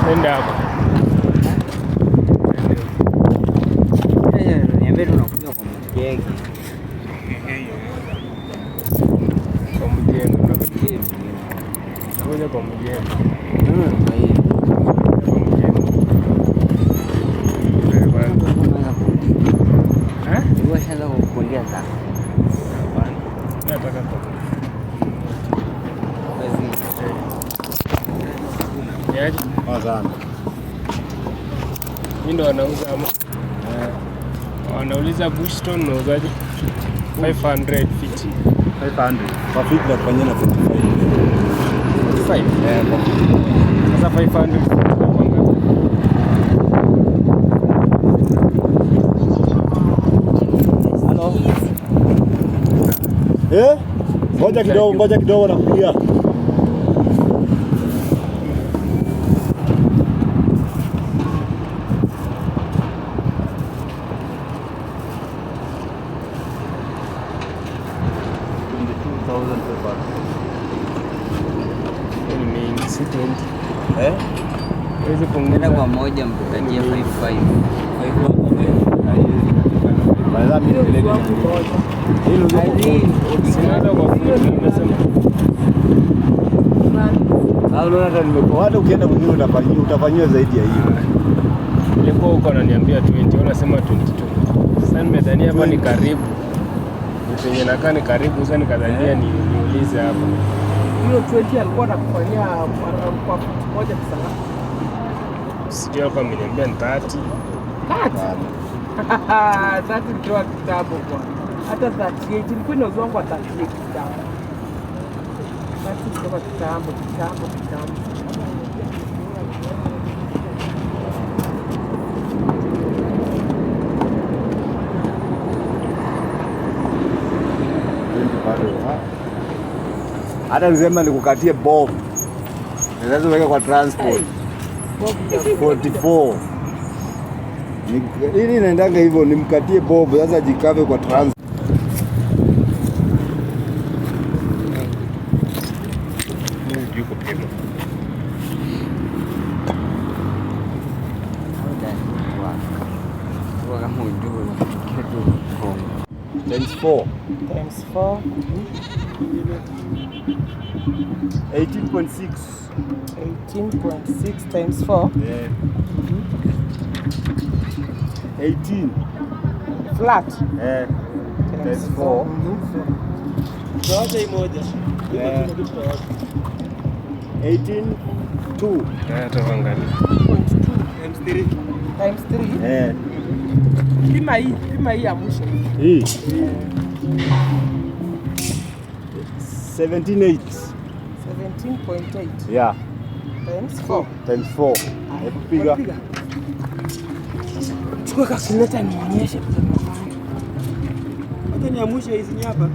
Nenda hapo. Niambie tunakuja kwa mkeke. Kwa mjengo. Kuja kwa mjengo. Kwa hiyo. Kwa mjengo. Wewe sasa kukundia sana. Hapana. Nataka kwa. Yaje? Sana. Mimi ndo wanauza ama? Wanauliza Bushton unauzaje? 500 feet. 500. Kwa feet na kufanyia na 45. 45? Kwa feet. Sasa 500 feet na kwanga. Hello. Ngoja kidogo nakupigia. Hizi punguza kwa moja mkutajia 55. Baada mimi nilete hilo sinaanza kwa futi nimesema. hata nimekuwa hata ukienda mwingine utafanyiwa zaidi ya hiyo. Nilikuwa huko ananiambia 20, unasema 22. Sasa nimedhania hapa ni karibu. Penye nakaa ni karibu, sasa nikadhania niulize hapa. Hiyo 20 alikuwa anakufanyia kwa futi moja sana. Sijui alikuwa ameniambia ni 30. 30 ndio kitabu kwa. Hata 38 ilikuwa inauzwa kwa 38 kitabu. 30 ndio kitabu. Hata nisema nikukatie bob. Naweza weka kwa transport. 44. Ili naendanga hivyo nimkatie bob sasa jikave kwa transport. Times 4. 18.6. 18.6 times 4. Yeah. 18. Flat. Times 4. Zote moja. 18. 2. Tutaangalia. Times 3. Times 3. Pima hii ya mwisho. Hii. 17.8. 17.8. Yeah. Times 4. Times 4. Hebu piga. Chukua calculator nionyeshe. Hata ni ya mwisho hizi hapa.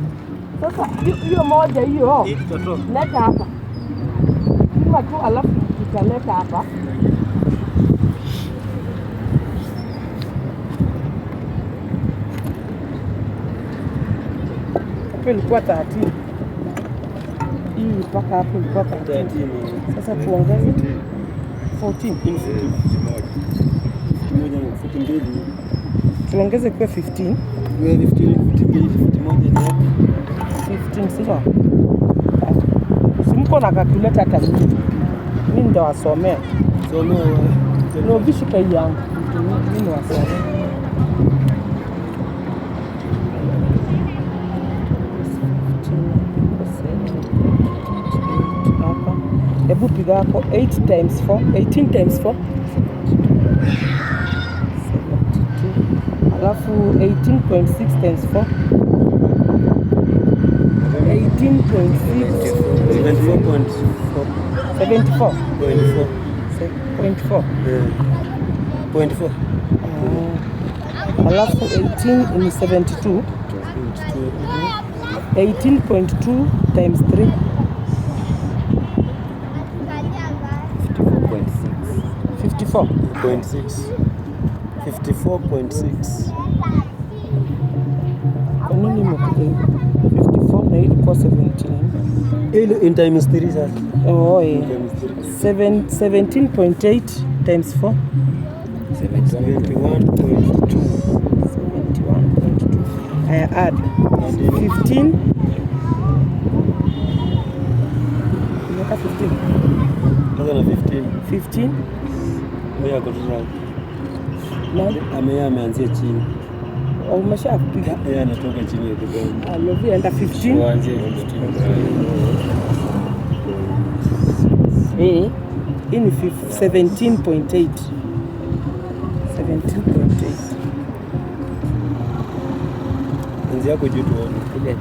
Sasa hiyo moja hiyo. Hii tutatoa. Leta hapa. Pima tu alafu tutaleta hapa. Ilikuwa 13. Hii mpaka hapo ilikuwa 13. Sasa tuongeze 14. Tuongeze kwa 15. 15 sio? Simko na calculator hata mimi ndo wasomea. No bishika yangu. Mimi wasomea. Hebu piga hapo 8 times 4, 18 times 4. 72. Alafu 18.6 times 4. 18.6. 74. 0.4. Alafu 18 ni 72. 18.2 times 3. 54.6. Kwa nini imekuja 54 na ilikuwa 17? Ile in times 3 sasa. Oh, yeah. Times 17.8 times 4. 71.2. 71.2. I add 15. Nimeweka 15. Sasa na 15. 15. Mimi ako tu Nani? ameanzia chini. Umeshapiga. Yeye anatoka chini ya kidogo. Alovi enda 15. Tuanzie 15. Hii ni 17.8. 17.8. Anzi yako juu tuone. Ile 3.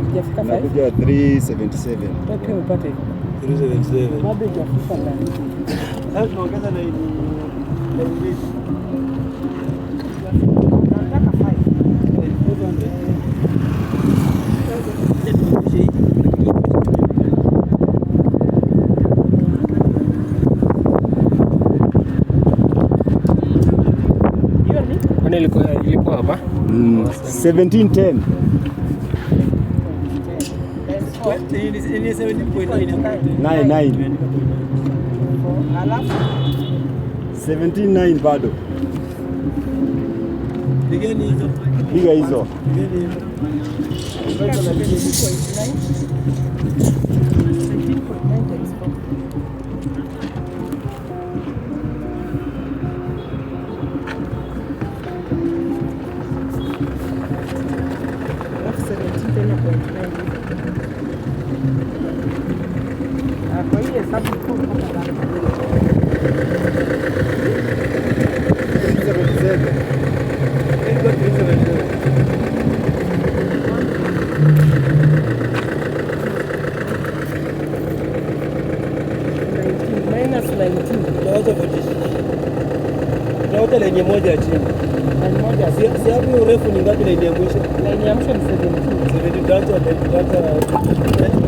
Hujafika 5? Nakuja 377. Wapi upate? 377. Bado hujafika ndani. Sasa tunaongeza na Nataka 5. Hiyo ni Kwani ilikuwa hapa? 1710. ni 17.9. 99. alafu 179 bado. Pigeni hizo. Piga hizo. Pigeni hizo. 17.9 times 4. Alafu 17.9. Kwa hiyo hesabu tu mpaka bado. 377. Ilikuwa 377. Minus 19. Tunaweza kujishi. Tunaweza lenye moja chini. Na moja Si hapo urefu ni ngapi lenye mwisho? line ya mwisho ni 17. 70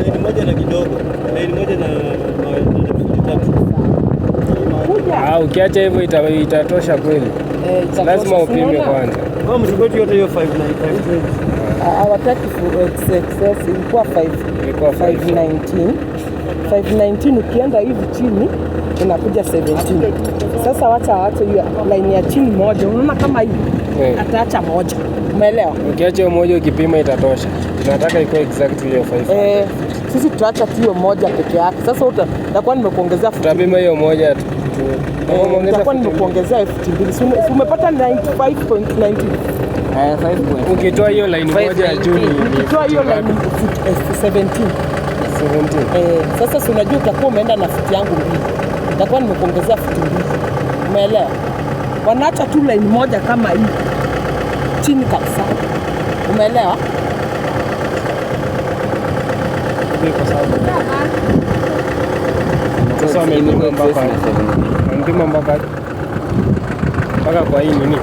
lenye moja na kidogo. Lenye moja na 3. Kuja. Ukiacha hivyo itatosha kweli. Lazima upime kwanza. Kama msingoti yote hiyo 595. Hawataki excess, ilikuwa 5 Ilikuwa 519. 519 ukienda hivi chini inakuja 17. Sasa wacha hiyo line ya chini moja. Unaona kama hii ataacha moja. Umeelewa? Ukiacha hiyo moja ukipima itatosha. Tunataka ikuwe exactly hiyo 5. Sisi tutaacha tu hiyo moja peke yake. Sasa utakuwa nimekuongezea Tutapima hiyo moja tu. utakuwa nimekuongezea 12. Si umepata 95.19. 5. Ukitoa hiyo line moja ya juu ni Ukitoa hiyo line 17. 17. Sasa si unajua utakuwa umeenda na futi yangu mbili. Nitakuwa nimekuongezea futi mbili. Umeelewa? Wanaacha tu line moja kama hii. Chini kabisa. Umeelewa? Kwa sababu sasa wamepima mpaka kwa hii nini?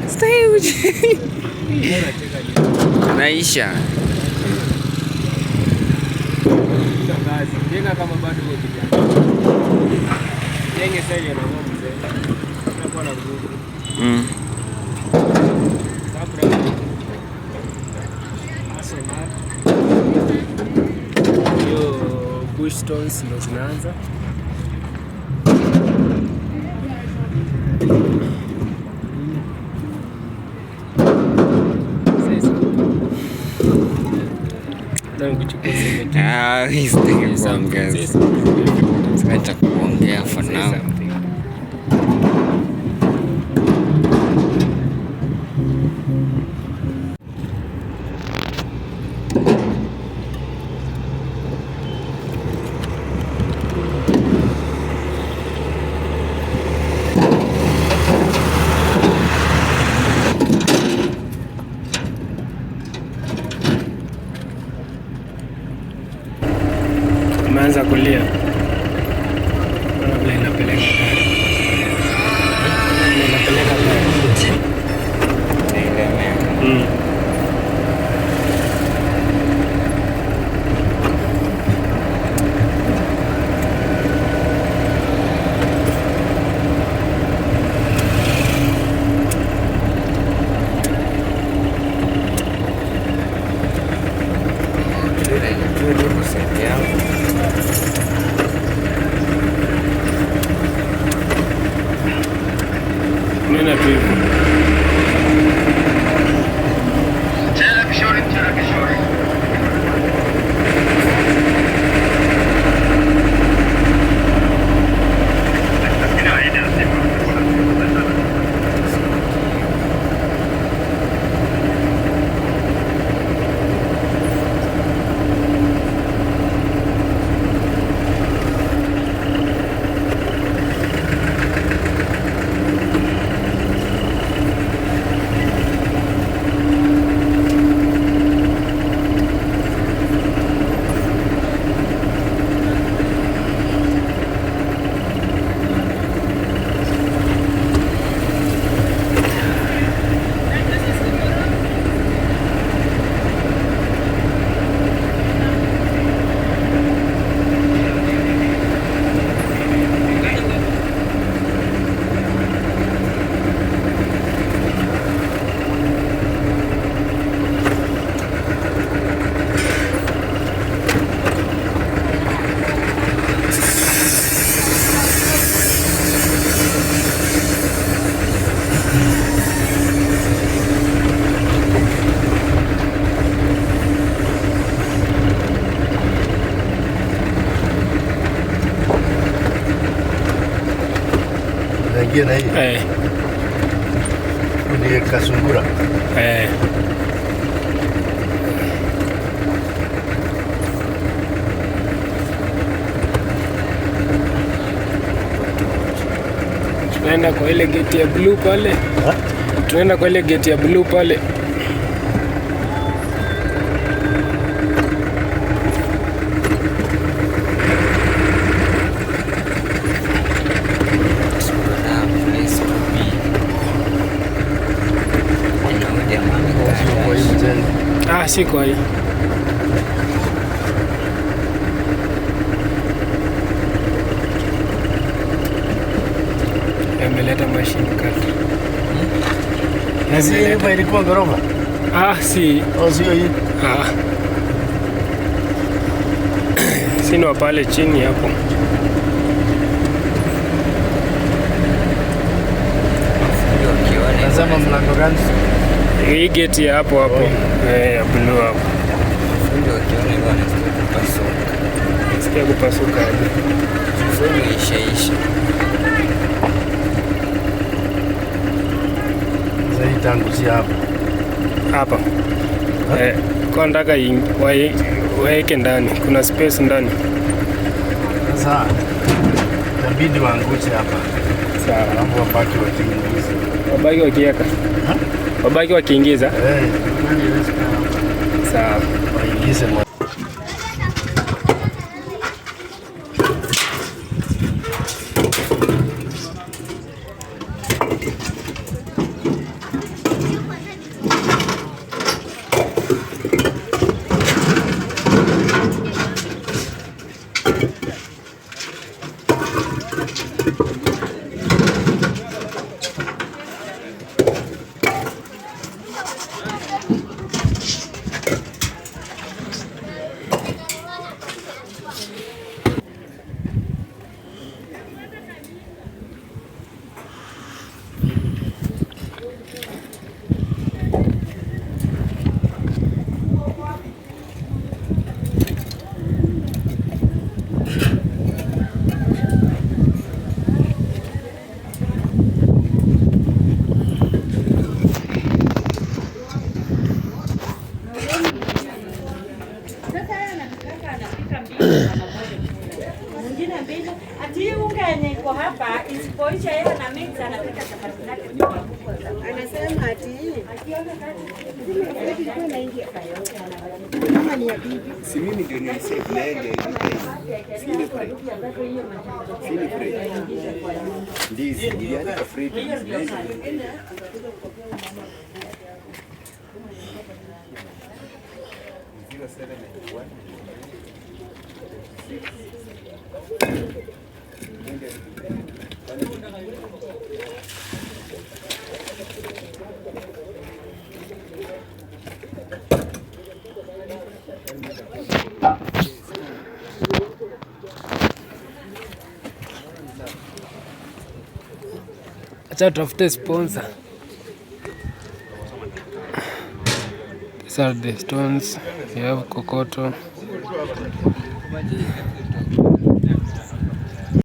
Stay with naisha. Jenga kama bado uko kijana. Jenge sasa na ng'ombe mzee. Unakuwa na nguvu. Sabra. Asema. Yo bush stones ndo zinaanza. Acha kuongea for now. Umeanza kulia. Vile inapeleka gari. Inapeleka gari. Nena tu hivyo. Na hii. Ni kasungura. Tunaenda kwa ile gate ya blue pale. Tunaenda kwa ile gate ya blue pale. Si kwa hii. Ameleta machine cut. Hapa ilikuwa ghorofa? Si. Sio hii. Sino pale chini hapo. Nasema mlango gani? Hii gate ya hapo hapo. Ya blue hapo. Fundi wakiona hivyo anasikia kupasuka. Nasikia kupasuka aje. Fundi ishaisha. Sasa tangu si hapa. Hapa. Kwa nataka waeke ndani. Kuna space ndani. Sasa inabidi waangushe hapa. Sawa. Hapo wabaki wakiingiza. Wabaki wakiweka. Wabaki wakiingiza. Sawa. Waingize Si mimi ndio nilisave na yeye Feel free. Ndizi, niliandika free ndizi. Acha tafute sponsor. These are the stones. You have kokoto.